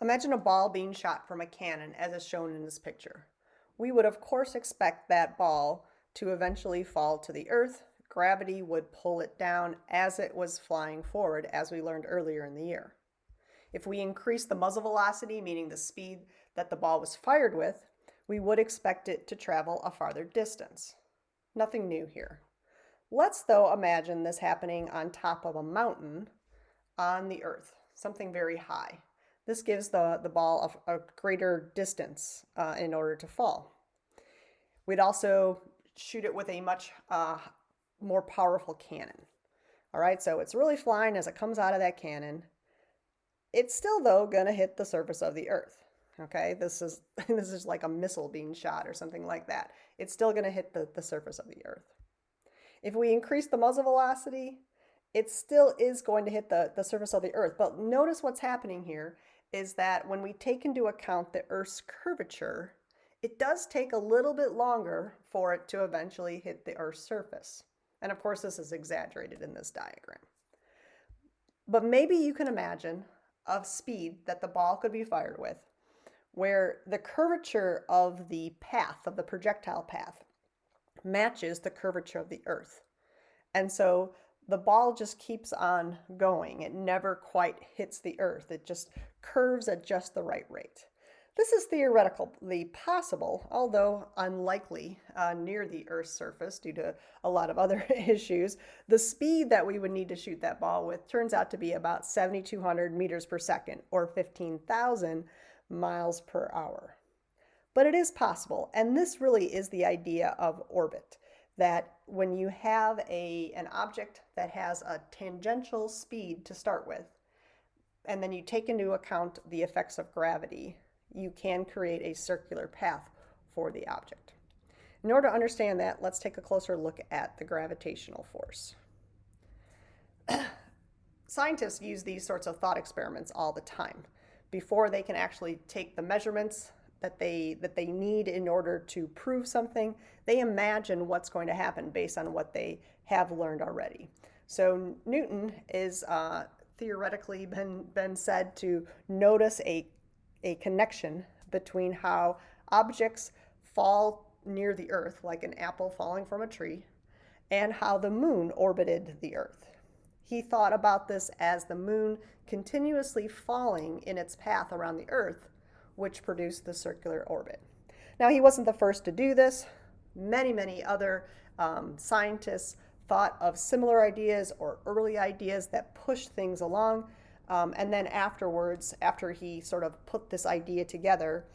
Imagine a ball being shot from a cannon as is shown in this picture. We would of course expect that ball to eventually fall to the earth. Gravity would pull it down as it was flying forward, as we learned earlier in the year. If we increase the muzzle velocity, meaning the speed that the ball was fired with, we would expect it to travel a farther distance. Nothing new here. Let's though imagine this happening on top of a mountain on the earth, something very high. This gives the ball a greater distance in order to fall. We'd also shoot it with a much more powerful cannon. All right, so it's really flying as it comes out of that cannon. It's still, though, going to hit the surface of the earth. Okay, this is this is like a missile being shot or something like that. It's still going to hit the surface of the earth. If we increase the muzzle velocity, it still is going to hit the surface of the earth. But notice what's happening here is that when we take into account the earth's curvature, it does take a little bit longer for it to eventually hit the earth's surface. And of course, this is exaggerated in this diagram. But maybe you can imagine a speed that the ball could be fired with, where the curvature of the path, of the projectile path, matches the curvature of the earth. And so the ball just keeps on going. It never quite hits the earth. It just curves at just the right rate. This is theoretically possible, although unlikely near the Earth's surface due to a lot of other issues. The speed that we would need to shoot that ball with turns out to be about 7,200 meters per second, or 15,000 miles per hour. But it is possible, and this really is the idea of orbit, that when you have an object that has a tangential speed to start with, and then you take into account the effects of gravity, you can create a circular path for the object. In order to understand that, let's take a closer look at the gravitational force. Scientists use these sorts of thought experiments all the time. Before they can actually take the measurements that they need in order to prove something, they imagine what's going to happen based on what they have learned already. So Newton is theoretically been said to notice a connection between how objects fall near the earth, like an apple falling from a tree, and how the moon orbited the earth. He thought about this as the moon continuously falling in its path around the earth, which produced the circular orbit. Now, he wasn't the first to do this. Many other scientists thought of similar ideas or early ideas that pushed things along. And then afterwards, after he sort of put this idea together,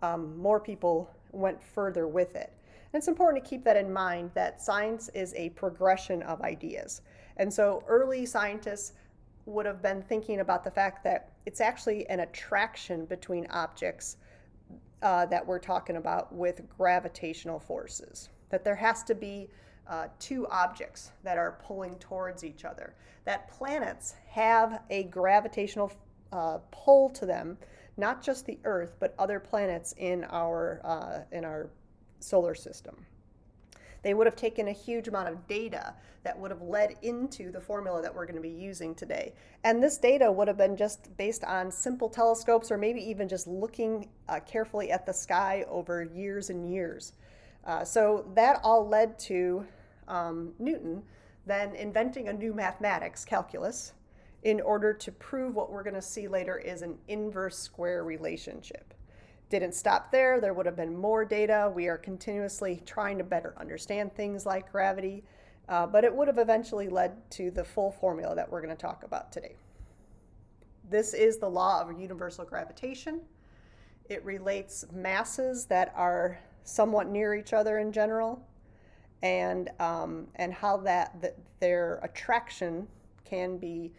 more people went further with it. And it's important to keep that in mind, that science is a progression of ideas. And so early scientists would have been thinking about the fact that it's actually an attraction between objects that we're talking about with gravitational forces. That there has to be two objects that are pulling towards each other. That planets have a gravitational pull to them, not just the Earth, but other planets in our solar system. They would have taken a huge amount of data that would have led into the formula that we're going to be using today. And this data would have been just based on simple telescopes, or maybe even just looking carefully at the sky over years and years. So that all led to Newton then inventing a new mathematics, calculus, in order to prove what we're going to see later is an inverse square relationship. Didn't stop there. There would have been more data. We are continuously trying to better understand things like gravity, but it would have eventually led to the full formula that we're going to talk about today. This is the law of universal gravitation. It relates masses that are somewhat near each other in general, and how their attraction can be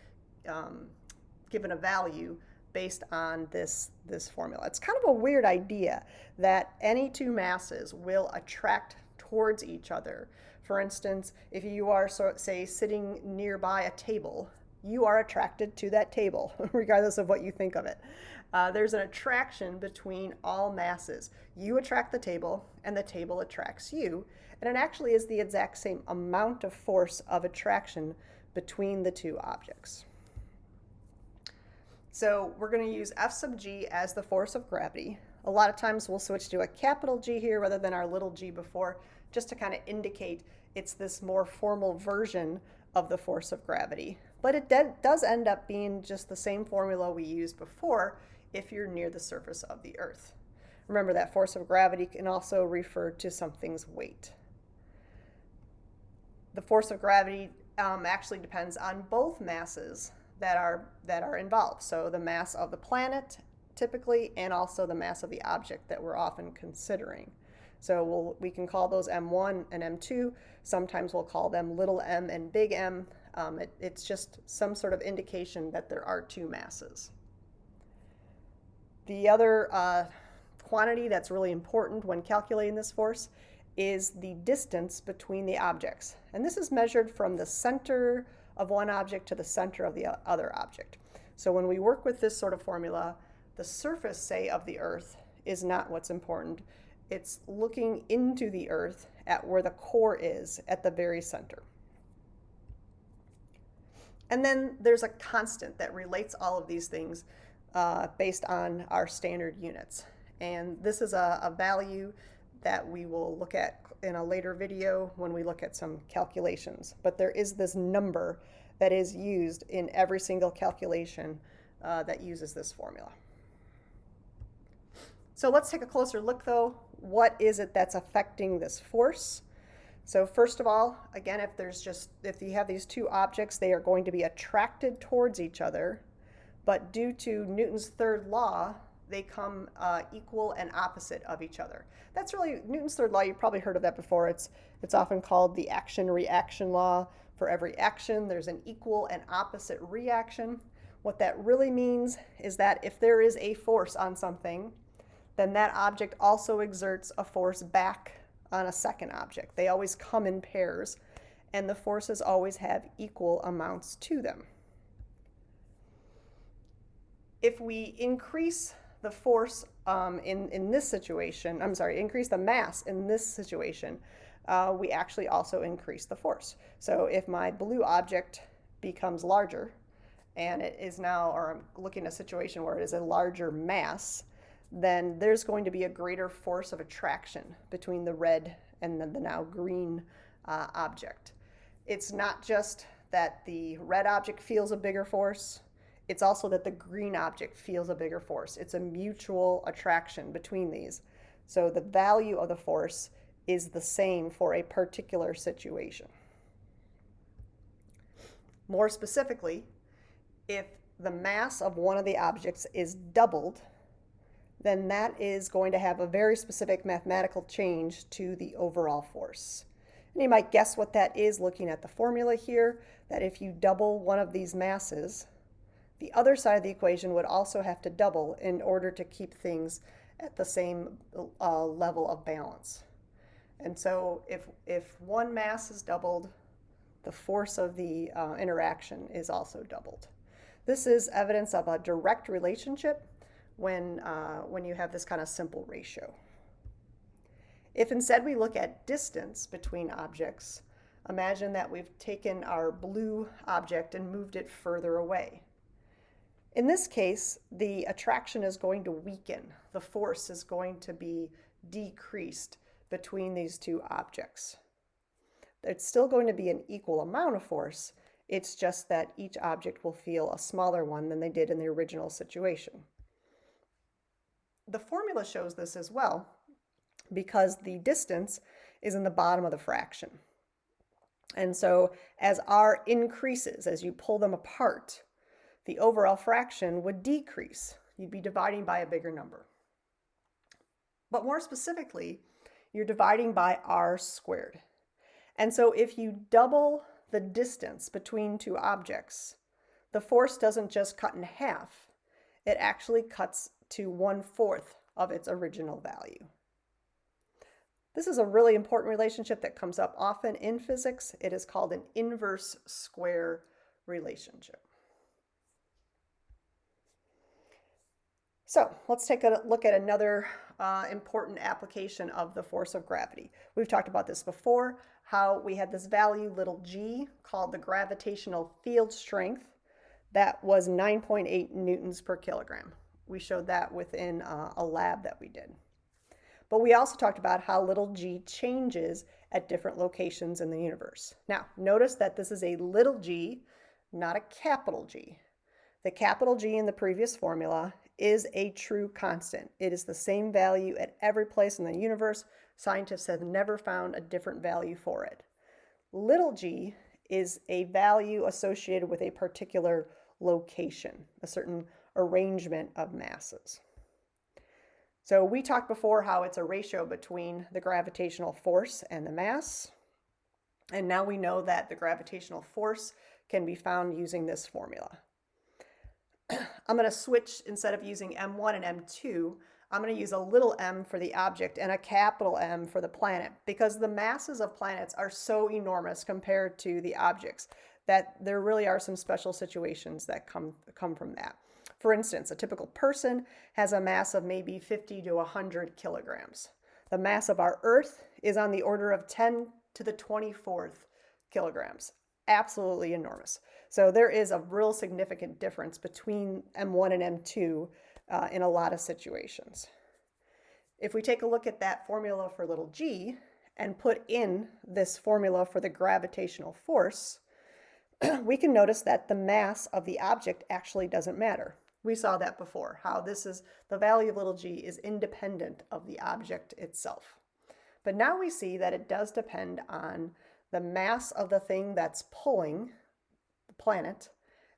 given a value based on this formula. It's kind of a weird idea that any two masses will attract towards each other. For instance, if you are, say, sitting nearby a table, you are attracted to that table, regardless of what you think of it. There's an attraction between all masses. You attract the table, and the table attracts you. And it actually is the exact same amount of force of attraction between the two objects. So we're going to use F sub g as the force of gravity. A lot of times we'll switch to a capital G here rather than our little g before, just to kind of indicate it's this more formal version of the force of gravity. But it does end up being just the same formula we used before if you're near the surface of the Earth. Remember that force of gravity can also refer to something's weight. The force of gravity actually depends on both masses that are involved. So the mass of the planet typically, and also the mass of the object that we're often considering. So we can call those M1 and M2. Sometimes we'll call them little m and big M. It's just some sort of indication that there are two masses. The other quantity that's really important when calculating this force is the distance between the objects. And this is measured from the center of one object to the center of the other object. So when we work with this sort of formula, the surface, say, of the Earth is not what's important. It's looking into the Earth at where the core is at the very center. And then there's a constant that relates all of these things based on our standard units. And this is a value that we will look at in a later video when we look at some calculations. But there is this number that is used in every single calculation that uses this formula. So let's take a closer look though. What is it that's affecting this force? So first of all, again, if you have these two objects, they are going to be attracted towards each other, but due to Newton's third law, they come equal and opposite of each other. That's really Newton's third law. You've probably heard of that before. It's often called the action-reaction law. For every action, there's an equal and opposite reaction. What that really means is that if there is a force on something, then that object also exerts a force back on a second object. They always come in pairs, and the forces always have equal amounts to them. If we increase the force in this situation, increase the mass in this situation, we actually also increase the force. So if my blue object becomes larger, and it is now, or I'm looking at a situation where it is a larger mass, then there's going to be a greater force of attraction between the red and the now green object. It's not just that the red object feels a bigger force, it's also that the green object feels a bigger force. It's a mutual attraction between these. So the value of the force is the same for a particular situation. More specifically, if the mass of one of the objects is doubled, then that is going to have a very specific mathematical change to the overall force. And you might guess what that is looking at the formula here, that if you double one of these masses, the other side of the equation would also have to double in order to keep things at the same level of balance. And so if one mass is doubled, the force of the interaction is also doubled. This is evidence of a direct relationship when you have this kind of simple ratio. If instead we look at distance between objects, imagine that we've taken our blue object and moved it further away. In this case, the attraction is going to weaken. The force is going to be decreased between these two objects. It's still going to be an equal amount of force. It's just that each object will feel a smaller one than they did in the original situation. The formula shows this as well because the distance is in the bottom of the fraction. And so as R increases, as you pull them apart, the overall fraction would decrease. You'd be dividing by a bigger number. But more specifically, you're dividing by R squared. And so if you double the distance between two objects, the force doesn't just cut in half, it actually cuts to 1/4 of its original value. This is a really important relationship that comes up often in physics. It is called an inverse square relationship. So let's take a look at another important application of the force of gravity. We've talked about this before, how we had this value little g called the gravitational field strength that was 9.8 newtons per kilogram. We showed that within a lab that we did. But we also talked about how little g changes at different locations in the universe. Now, notice that this is a little g, not a capital G. The capital G in the previous formula is a true constant. It is the same value at every place in the universe. Scientists have never found a different value for it. Little g is a value associated with a particular location, a certain arrangement of masses. So we talked before how it's a ratio between the gravitational force and the mass. And now we know that the gravitational force can be found using this formula. I'm going to switch, instead of using M1 and M2, I'm going to use a little m for the object and a capital M for the planet, because the masses of planets are so enormous compared to the objects that there really are some special situations that come from that. For instance, a typical person has a mass of maybe 50 to 100 kilograms. The mass of our Earth is on the order of 10 to the 24th kilograms. Absolutely enormous. So there is a real significant difference between M1 and M2 in a lot of situations. If we take a look at that formula for little g and put in this formula for the gravitational force, we can notice that the mass of the object actually doesn't matter. We saw that before, how the value of little g is independent of the object itself. But now we see that it does depend on the mass of the thing that's pulling the planet,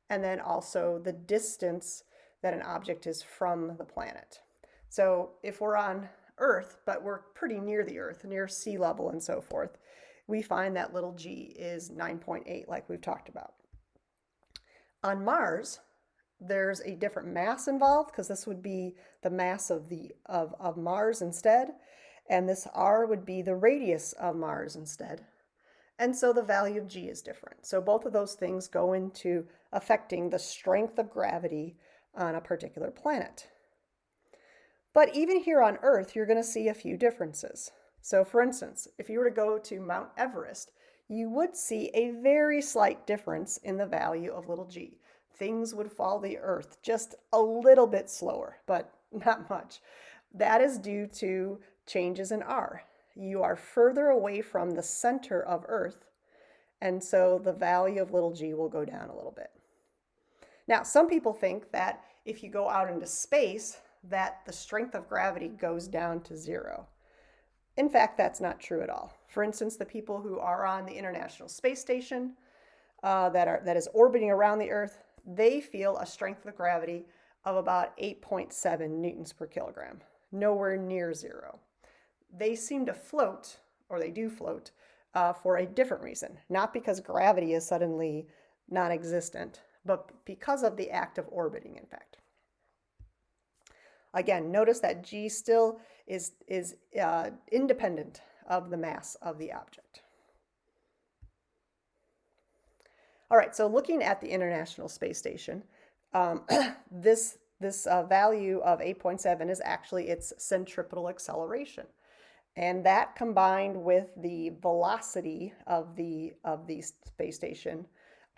and then also the distance that an object is from the planet. So if we're on Earth, but we're pretty near the Earth, near sea level and so forth, we find that little g is 9.8, like we've talked about. On Mars, there's a different mass involved, because this would be the mass of Mars instead, and this r would be the radius of Mars instead. And so the value of g is different. So both of those things go into affecting the strength of gravity on a particular planet. But even here on Earth, you're going to see a few differences. So for instance, if you were to go to Mount Everest, you would see a very slight difference in the value of little g. Things would fall to the Earth just a little bit slower, but not much. That is due to changes in r. You are further away from the center of Earth, and so the value of little g will go down a little bit. Now, some people think that if you go out into space, that the strength of gravity goes down to 0. In fact, that's not true at all. For instance, the people who are on the International Space Station that is orbiting around the Earth, they feel a strength of gravity of about 8.7 newtons per kilogram, nowhere near 0. They seem to float, or they do float, for a different reason. Not because gravity is suddenly non-existent, but because of the act of orbiting, in fact. Again, notice that g still is independent of the mass of the object. All right, so looking at the International Space Station, this value of 8.7 is actually its centripetal acceleration. And that, combined with the velocity of the space station,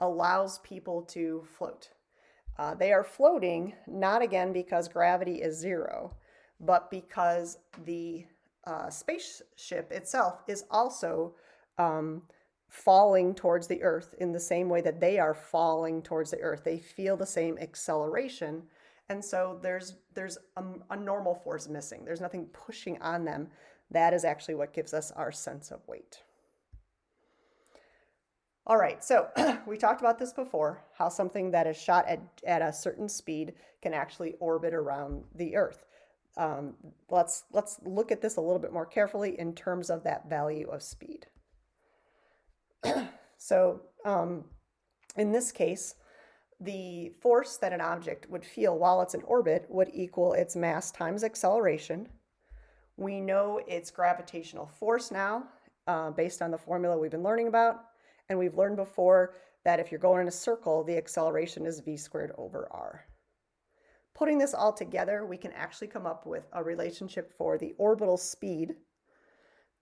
allows people to float. They are floating not again because gravity is 0, but because the spaceship itself is also falling towards the Earth in the same way that they are falling towards the Earth. They feel the same acceleration, and so there's a normal force missing. There's nothing pushing on them. That is actually what gives us our sense of weight. All right, so we talked about this before, how something that is shot at a certain speed can actually orbit around the Earth. Let's look at this a little bit more carefully in terms of that value of speed. So in this case, the force that an object would feel while it's in orbit would equal its mass times acceleration. We know its gravitational force now, based on the formula we've been learning about. And we've learned before that if you're going in a circle, the acceleration is v squared over r. Putting this all together, we can actually come up with a relationship for the orbital speed.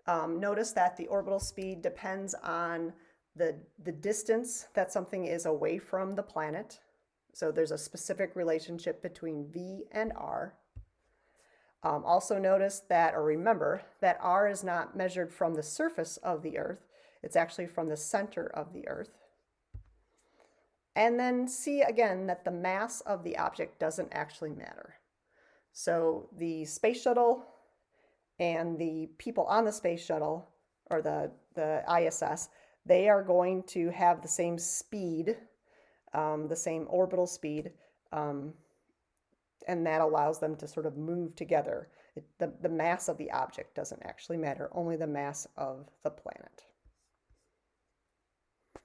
Notice that the orbital speed depends on the distance that something is away from the planet. So there's a specific relationship between V and R. Also notice that, or remember, that R is not measured from the surface of the Earth. It's actually from the center of the Earth. And then see again that the mass of the object doesn't actually matter. So the space shuttle and the people on the space shuttle, or the ISS, they are going to have the same speed, the same orbital speed, and that allows them to sort of move together. The mass of the object doesn't actually matter, only the mass of the planet.